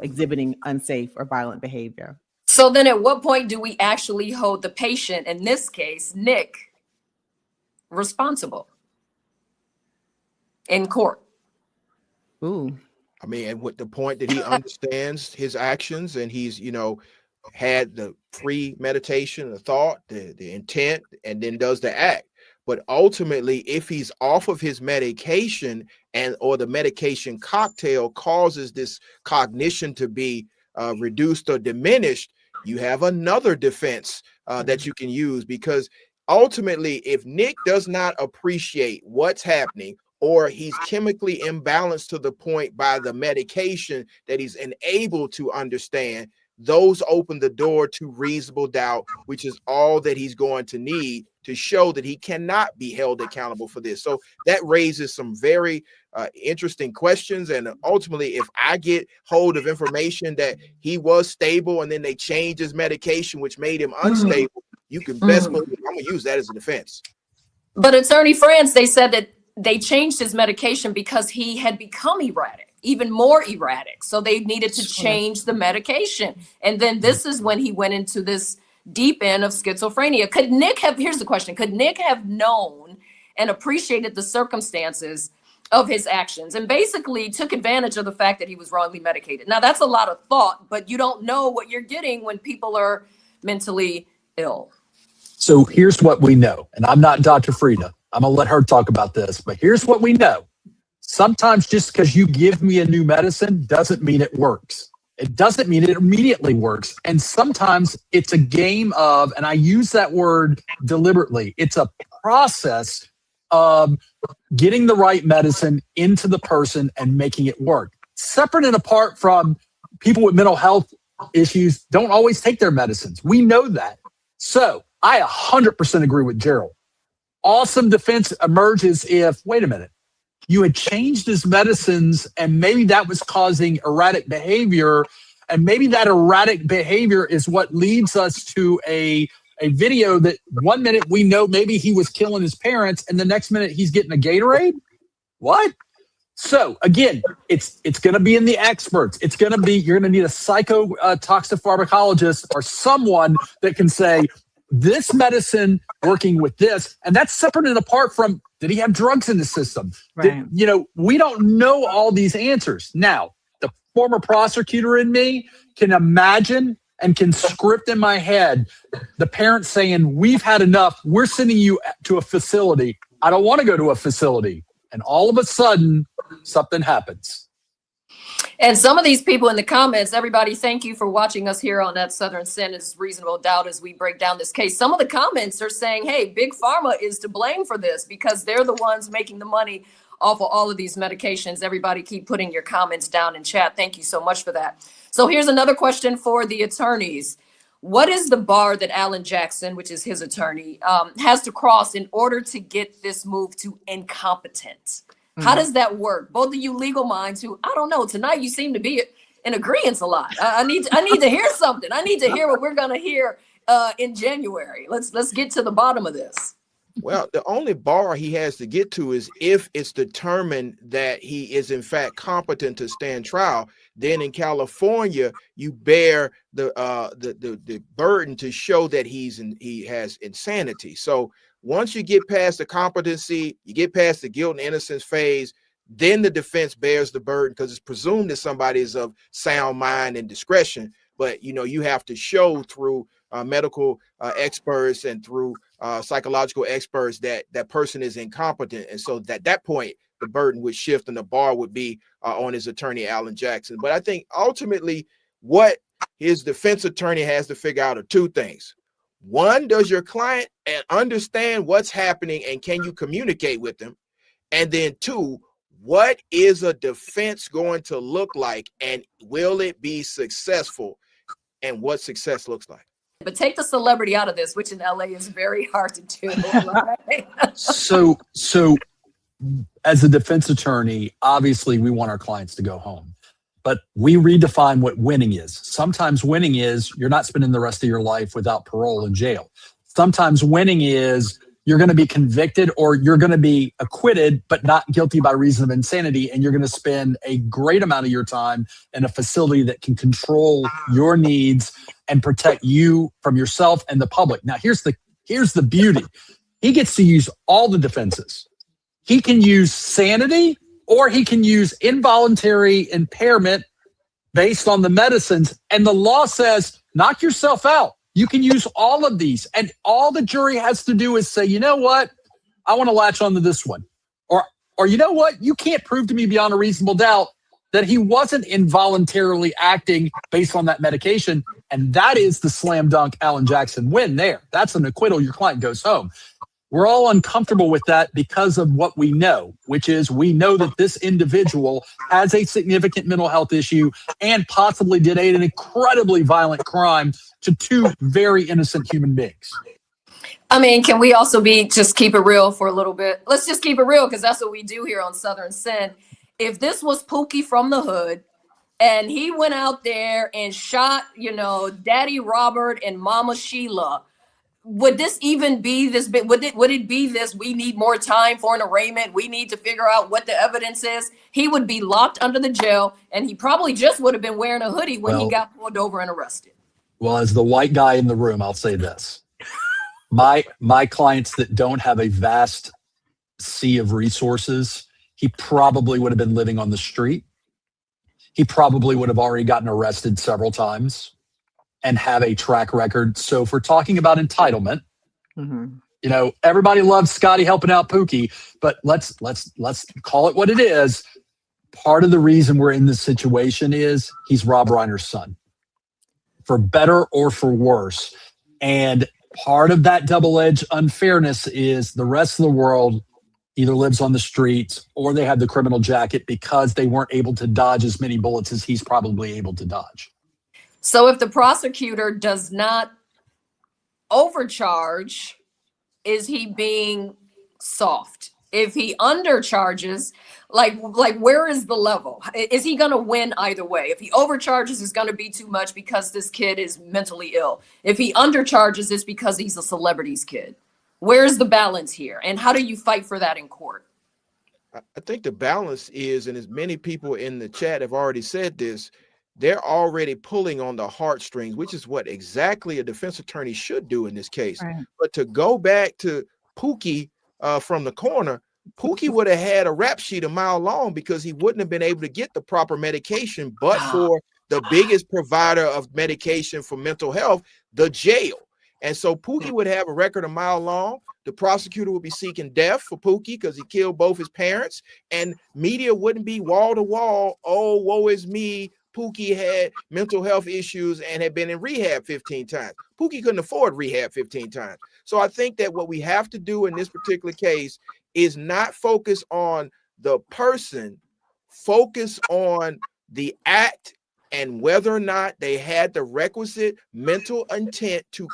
exhibiting unsafe or violent behavior. So then at what point do we actually hold the patient, in this case, Nick, responsible in court? Ooh. I mean, and with the point that he understands his actions and he's, had the premeditation, the thought, the intent, and then does the act. But ultimately, if he's off of his medication or the medication cocktail causes this cognition to be reduced or diminished, you have another defense that you can use, because ultimately, if Nick does not appreciate what's happening, or he's chemically imbalanced to the point by the medication that he's unable to understand, those open the door to reasonable doubt, which is all that he's going to need to show that he cannot be held accountable for this. So that raises some very interesting questions. And ultimately, if I get hold of information that he was stable and then they changed his medication, which made him unstable, you can best believe I'm going to use that as a defense. But Attorney Franz, they said that they changed his medication because he had become erratic, even more erratic. So they needed to change the medication. And then this is when he went into this deep end of schizophrenia. Here's the question, could Nick have known and appreciated the circumstances of his actions and basically took advantage of the fact that he was wrongly medicated? Now, that's a lot of thought, but you don't know what you're getting when people are mentally ill. So here's what we know, and I'm not Dr. Frida. I'm going to let her talk about this, but here's what we know. Sometimes just because you give me a new medicine doesn't mean it works. It doesn't mean it immediately works. And sometimes it's a game of, and I use that word deliberately, it's a process of getting the right medicine into the person and making it work. Separate and apart from people with mental health issues don't always take their medicines. We know that. So I 100% agree with Gerald. Awesome defense emerges if, wait a minute, you had changed his medicines and maybe that was causing erratic behavior. And maybe that erratic behavior is what leads us to a video that 1 minute we know maybe he was killing his parents and the next minute he's getting a Gatorade. What? So again, it's going to be in the experts. It's going to be, you're going to need a psychotoxipharmacologist or someone that can say, this medicine working with this, and that's separate and apart from Did he have drugs in the system? Right. We don't know all these answers. Now, the former prosecutor in me can imagine and can script in my head the parents saying, we've had enough. We're sending you to a facility. I don't want to go to a facility. And all of a sudden, something happens. And some of these people in the comments, everybody, thank you for watching us here on That Southern Sin is Reasonable Doubt as we break down this case. Some of the comments are saying, hey, Big Pharma is to blame for this because they're the ones making the money off of all of these medications. Everybody keep putting your comments down in chat. Thank you so much for that. So here's another question for the attorneys. What is the bar that Alan Jackson, which is his attorney, has to cross in order to get this move to incompetent? How does that work? Both of you legal minds who, I don't know, tonight you seem to be in agreement a lot. I need to hear something. I need to hear what we're going to hear in January. Let's get to the bottom of this. Well, the only bar he has to get to is if it's determined that he is in fact competent to stand trial. Then in California, you bear the burden to show that he has insanity. So once you get past the competency, you get past the guilt and innocence phase, then the defense bears the burden because it's presumed that somebody is of sound mind and discretion. But you have to show through medical experts and through psychological experts that that person is incompetent. And so at that point, the burden would shift and the bar would be on his attorney, Alan Jackson. But I think ultimately what his defense attorney has to figure out are two things. One, does your client understand what's happening and can you communicate with them? And then two, what is a defense going to look like and will it be successful and what success looks like? But take the celebrity out of this, which in LA is very hard to do. Right? So as a defense attorney, obviously we want our clients to go home. But we redefine what winning is. Sometimes winning is you're not spending the rest of your life without parole in jail. Sometimes winning is you're going to be convicted or you're going to be acquitted, but not guilty by reason of insanity. And you're going to spend a great amount of your time in a facility that can control your needs and protect you from yourself and the public. Now, here's the beauty. He gets to use all the defenses. He can use sanity or he can use involuntary impairment based on the medicines. And the law says, knock yourself out. You can use all of these. And all the jury has to do is say, you know what? I want to latch onto this one. Or you know what? You can't prove to me beyond a reasonable doubt that he wasn't involuntarily acting based on that medication. And that is the slam dunk Alan Jackson win there. That's an acquittal. Your client goes home. We're all uncomfortable with that because of what we know, which is we know that this individual has a significant mental health issue and possibly did an incredibly violent crime to two very innocent human beings. I mean, can we also just keep it real for a little bit? Let's just keep it real because that's what we do here on Southern Sin. If this was Pookie from the hood and he went out there and shot, Daddy Robert and Mama Sheila, would this even be this big? Would it be this? We need more time for an arraignment. We need to figure out what the evidence is. He would be locked under the jail, and he probably just would have been wearing a hoodie when he got pulled over and arrested. Well, as the white guy in the room, I'll say this: my clients that don't have a vast sea of resources, he probably would have been living on the street. He probably would have already gotten arrested several times and have a track record. So if we're talking about entitlement, everybody loves Scotty helping out Pookie, but let's call it what it is. Part of the reason we're in this situation is he's Rob Reiner's son, for better or for worse. And part of that double-edged unfairness is the rest of the world either lives on the streets or they have the criminal jacket because they weren't able to dodge as many bullets as he's probably able to dodge. So if the prosecutor does not overcharge, is he being soft? If he undercharges, like where is the level? Is he going to win either way? If he overcharges, it's going to be too much because this kid is mentally ill. If he undercharges, it's because he's a celebrity's kid. Where's the balance here? And how do you fight for that in court? I think the balance is, and as many people in the chat have already said this, they're already pulling on the heartstrings, which is what exactly a defense attorney should do in this case. Right. But to go back to Pookie from the corner, Pookie would have had a rap sheet a mile long because he wouldn't have been able to get the proper medication, but for the biggest provider of medication for mental health, the jail. And so Pookie would have a record a mile long. The prosecutor would be seeking death for Pookie because he killed both his parents, and media wouldn't be wall to wall. Oh, woe is me. Pookie had mental health issues and had been in rehab 15 times. Pookie couldn't afford rehab 15 times. So I think that what we have to do in this particular case is not focus on the person, focus on the act and whether or not they had the requisite mental intent to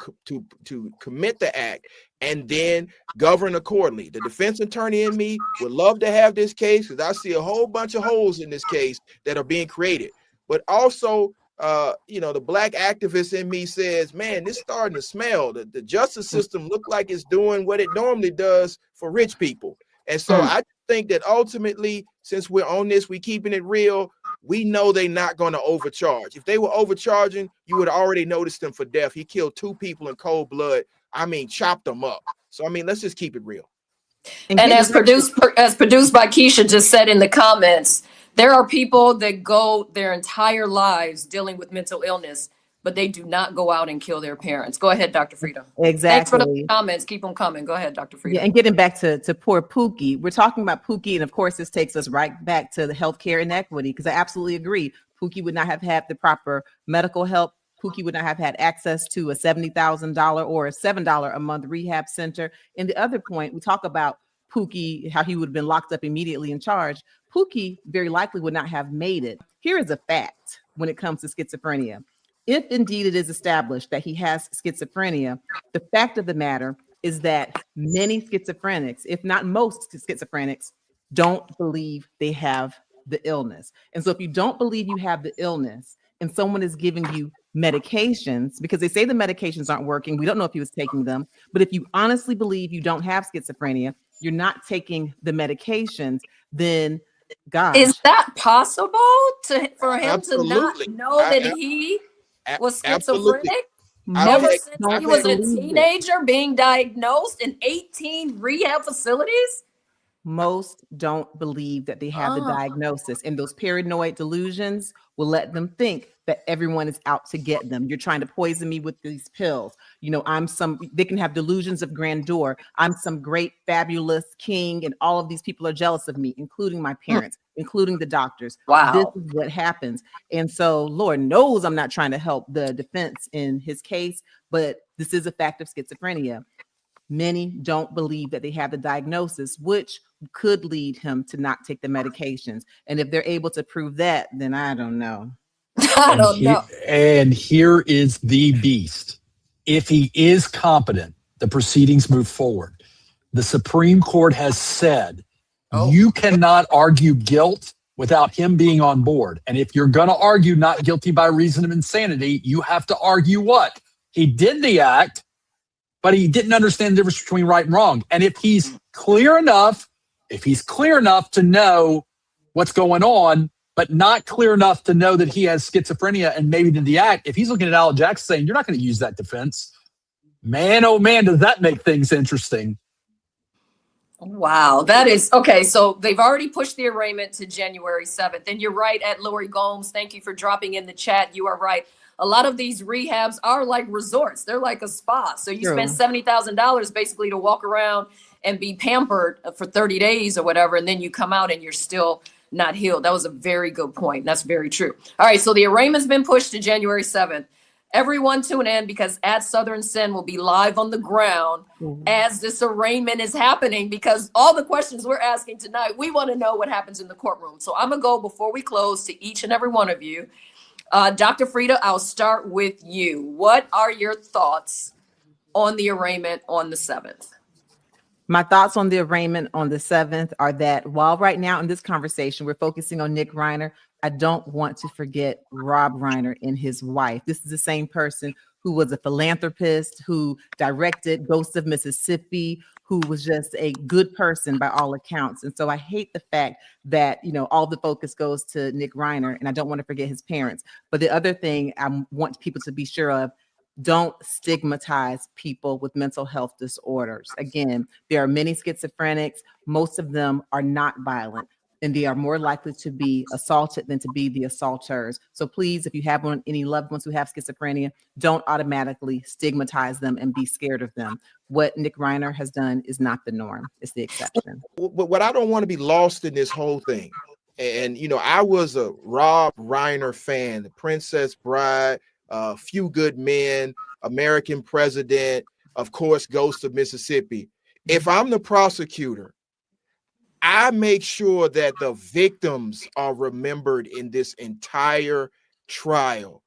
commit the act, and then govern accordingly. The defense attorney in me would love to have this case because I see a whole bunch of holes in this case that are being created. But also, the black activist in me says, man, this starting to smell. The justice system look like it's doing what it normally does for rich people. And so I think that ultimately, since we're on this, we keeping it real, we know they're not going to overcharge. If they were overcharging, you would already notice them for death. He killed 2 people in cold blood. I mean, chopped them up. So, I mean, let's just keep it real. And as produced by Keisha just said in the comments, there are people that go their entire lives dealing with mental illness, but they do not go out and kill their parents. Go ahead, Dr. Frida. Exactly. Thanks for the comments. Keep them coming. Go ahead, Dr. Frida. Yeah, and getting back to poor Pookie, we're talking about Pookie, and of course, this takes us right back to the healthcare inequity, because I absolutely agree. Pookie would not have had the proper medical help. Pookie would not have had access to a $70,000 or a $7 a month rehab center. And the other point, we talk about Pookie, how he would have been locked up immediately in charge. Pookie very likely would not have made it. Here is a fact when it comes to schizophrenia. If indeed it is established that he has schizophrenia, the fact of the matter is that many schizophrenics, if not most schizophrenics, don't believe they have the illness. And so if you don't believe you have the illness and someone is giving you medications, because they say the medications aren't working, we don't know if he was taking them, but if you honestly believe you don't have schizophrenia, you're not taking the medications, then gosh. Is that possible for him Absolutely. to not know that he was Absolutely. schizophrenic? I Ever think- since he was a teenager being diagnosed in 18 rehab facilities? Most don't believe that they have the diagnosis, and those paranoid delusions will let them think that everyone is out to get them. You're trying to poison me with these pills. They can have delusions of grandeur. I'm some great, fabulous king, and all of these people are jealous of me, including my parents, including the doctors. Wow. This is what happens. And so Lord knows I'm not trying to help the defense in his case, but this is a fact of schizophrenia. Many don't believe that they have the diagnosis, which could lead him to not take the medications. And if they're able to prove that, then I don't know. I don't know. And here is the beast. If he is competent, the proceedings move forward. The Supreme Court has said you cannot argue guilt without him being on board. And if you're going to argue not guilty by reason of insanity, you have to argue what? He did the act, but he didn't understand the difference between right and wrong. And if he's clear enough to know what's going on, but not clear enough to know that he has schizophrenia and maybe did the act, if he's looking at Al Jackson saying, you're not going to use that defense, man, oh man, does that make things interesting. Wow, that is okay. So they've already pushed the arraignment to January 7th. And you're right, at Lori Gomes. Thank you for dropping in the chat. You are right. A lot of these rehabs are like resorts. They're like a spa. So you spend $70,000 basically to walk around and be pampered for 30 days or whatever. And then you come out and you're still not healed. That was a very good point. That's very true. All right. So the arraignment's been pushed to January 7th. Everyone tune in, because at Southern Sin will be live on the ground as this arraignment is happening, because all the questions we're asking tonight, we want to know what happens in the courtroom. So I'm going to go before we close to each and every one of you. Dr. Frida, I'll start with you. What are your thoughts on the arraignment on the 7th? My thoughts on the arraignment on the 7th are that while right now in this conversation, we're focusing on Nick Reiner, I don't want to forget Rob Reiner and his wife. This is the same person who was a philanthropist, who directed Ghosts of Mississippi, who was just a good person by all accounts. And so I hate the fact that, all the focus goes to Nick Reiner, and I don't want to forget his parents. But the other thing I want people to be sure of, Don't stigmatize people with mental health disorders. Again, there are many schizophrenics. Most of them are not violent, and they are more likely to be assaulted than to be the assaulters. So please, if you have any loved ones who have schizophrenia, don't automatically stigmatize them and be scared of them. What Nick Reiner has done is not the norm. It's the exception. But what I don't want to be lost in this whole thing, and I was a Rob Reiner fan, The Princess Bride, Few Good Men, American President, of course, Ghost of Mississippi. If I'm the prosecutor, I make sure that the victims are remembered in this entire trial,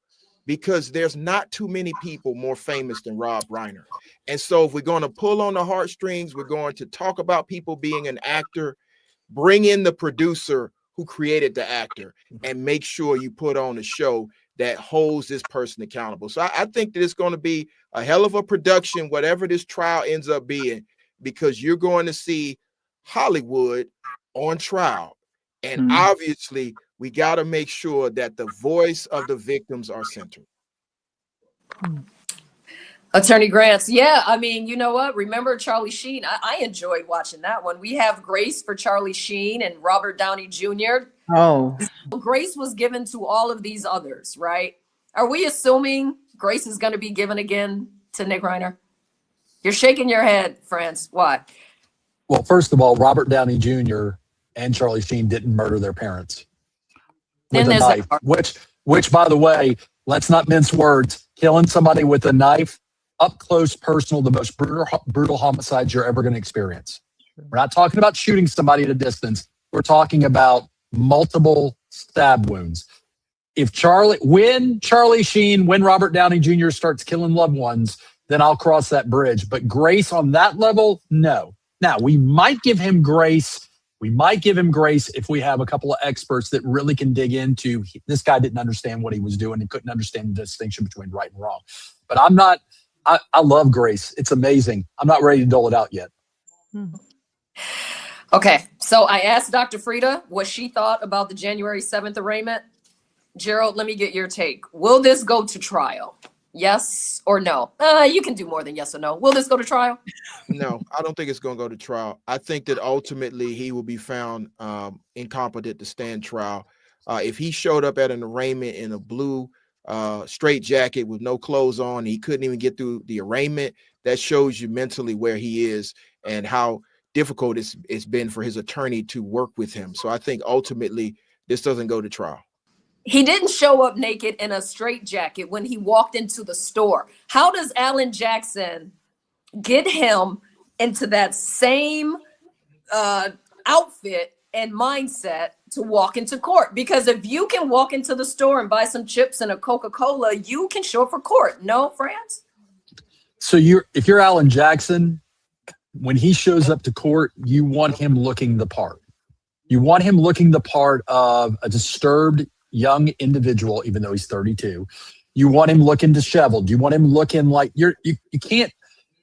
because there's not too many people more famous than Rob Reiner. And so if we're going to pull on the heartstrings, we're going to talk about people being an actor, bring in the producer who created the actor, and make sure you put on a show that holds this person accountable. So I think that it's going to be a hell of a production, whatever this trial ends up being, because you're going to see Hollywood on trial. And obviously, we got to make sure that the voice of the victims are centered. Attorney Grants, yeah, I mean, you know what? Remember Charlie Sheen? I enjoyed watching that one. We have grace for Charlie Sheen and Robert Downey Jr. Oh, Grace was given to all of these others, right? Are we assuming grace is going to be given again to Nick Reiner? You're shaking your head, France. Why? Well, first of all, Robert Downey Jr. and Charlie Sheen didn't murder their parents with a knife, which, by the way, let's not mince words. Killing somebody with a knife, up close, personal, the most brutal homicides you're ever going to experience. We're not talking about shooting somebody at a distance. We're talking about multiple stab wounds. When Robert Downey Jr. starts killing loved ones, then I'll cross that bridge. But grace on that level, no. Now, we might give him grace. We might give him grace if we have a couple of experts that really can dig into this guy didn't understand what he was doing and couldn't understand the distinction between right and wrong. But I love grace. It's amazing. I'm not ready to dole it out yet. Okay, so I asked Dr. Frieda what she thought about the January 7th arraignment. Gerald, let me get your take. Will this go to trial? Yes or no? You can do more than yes or no. Will this go to trial? No, I don't think it's going to go to trial. I think that ultimately he will be found incompetent to stand trial. If he showed up at an arraignment in a blue straight jacket with no clothes on, he couldn't even get through the arraignment, that shows you mentally where he is and how difficult it's been for his attorney to work with him. So I think ultimately this doesn't go to trial. He didn't show up naked in a straight jacket when he walked into the store. How does Alan Jackson get him into that same outfit and mindset to walk into court? Because if you can walk into the store and buy some chips and a Coca-Cola, you can show up for court. No, France? So if you're Alan Jackson, when he shows up to court, you want him looking the part. You want him looking the part of a disturbed young individual, even though he's 32. You want him looking disheveled. You want him looking like you can't.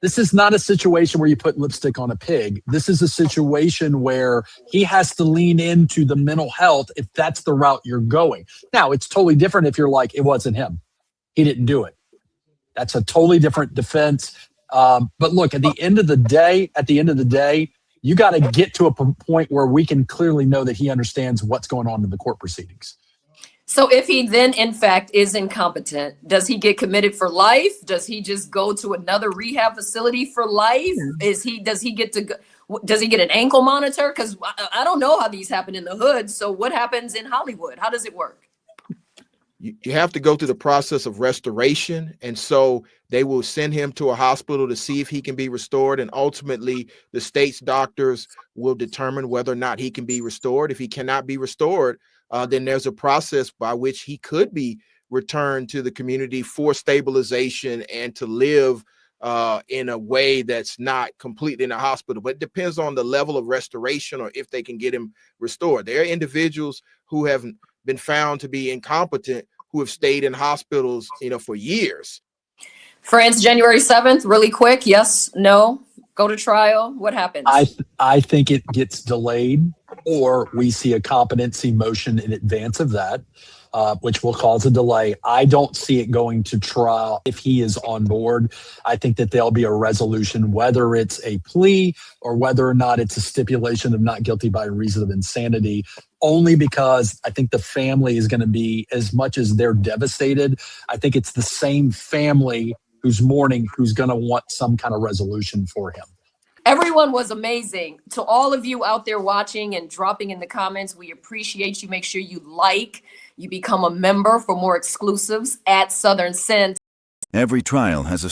This is not a situation where you put lipstick on a pig. This is a situation where he has to lean into the mental health if that's the route you're going. Now, it's totally different if you're like, it wasn't him. He didn't do it. That's a totally different defense. But look, at the end of the day, you got to get to a point where we can clearly know that he understands what's going on in the court proceedings. So if he then, in fact, is incompetent, does he get committed for life? Does he just go to another rehab facility for life? Does he get an ankle monitor? Because I don't know how these happen in the hood. So what happens in Hollywood? How does it work? You have to go through the process of restoration. And so they will send him to a hospital to see if he can be restored. And ultimately, the state's doctors will determine whether or not he can be restored. If he cannot be restored, then there's a process by which he could be returned to the community for stabilization and to live in a way that's not completely in a hospital. But it depends on the level of restoration or if they can get him restored. There are individuals who have been found to be incompetent who have stayed in hospitals, for years. France, January 7th, really quick. Yes, no, go to trial. What happens? I think it gets delayed, or we see a competency motion in advance of that. which will cause a delay. I don't see it going to trial if he is on board. I think that there'll be a resolution, whether it's a plea or whether or not it's a stipulation of not guilty by reason of insanity, only because I think the family is going to be, as much as they're devastated, I think it's the same family who's mourning who's going to want some kind of resolution for him. Everyone was amazing. To all of you out there watching and dropping in the comments, we appreciate you. Make sure you you become a member for more exclusives at Southern Sense. Every trial has a